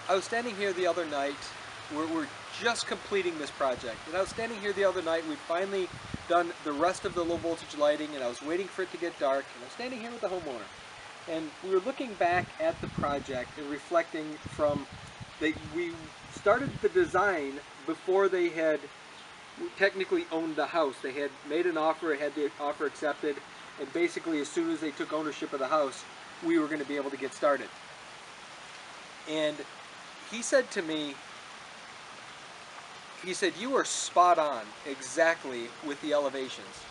I was standing here the other night. We're just completing this project, and I was standing here the other night. We'd finally done the rest of the low voltage lighting, and I was waiting for it to get dark, and I was standing here with the homeowner. And we were looking back at the project and reflecting from we started the design before they had technically owned the house. They had made an offer, had the offer accepted, and basically as soon as they took ownership of the house, we were going to be able to get started. And he said to me, he said, "You are spot on exactly with the elevations."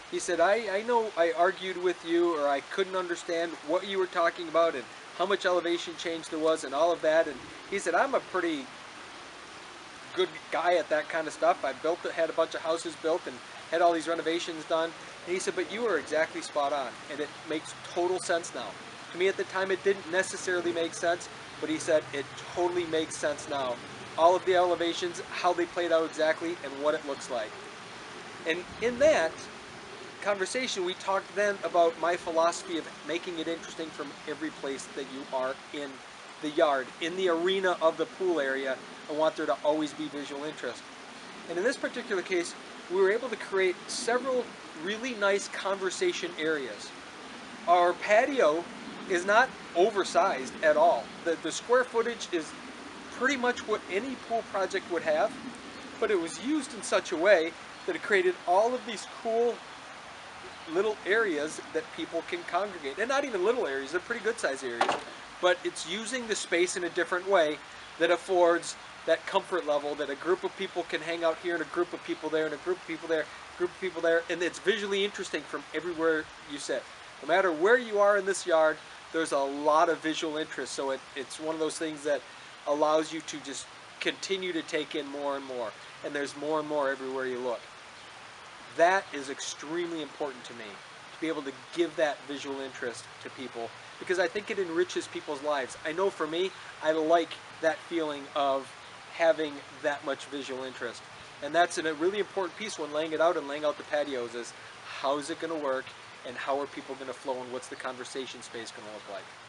He said, I know I argued with you, or I couldn't understand what you were talking about and how much elevation change there was and all of that. And he said, I'm a pretty good guy at that kind of stuff. I had a bunch of houses built and had all these renovations done. And he said, but you are exactly spot on, and it makes total sense now. To me at the time it didn't necessarily make sense, but he said it totally makes sense now. All of the elevations, how they played out exactly, and what it looks like. And in that conversation, we talked then about my philosophy of making it interesting from every place that you are in the yard, in the arena of the pool area. I want there to always be visual interest. And in this particular case, we were able to create several really nice conversation areas. Our patio is not oversized at all. The square footage is pretty much what any pool project would have, but it was used in such a way that it created all of these cool little areas that people can congregate. And not even little areas, they're pretty good sized areas, but it's using the space in a different way that affords that comfort level that a group of people can hang out here and a group of people there and a group of people there, group of people there, and it's visually interesting from everywhere you sit. No matter where you are in this yard, there's a lot of visual interest, so it's one of those things that allows you to just continue to take in more and more, and there's more and more everywhere you look. That is extremely important to me, to be able to give that visual interest to people, because I think it enriches people's lives. I know for me, I like that feeling of having that much visual interest. And that's a really important piece when laying it out and laying out the patios is how is it going to work and how are people going to flow and what's the conversation space going to look like.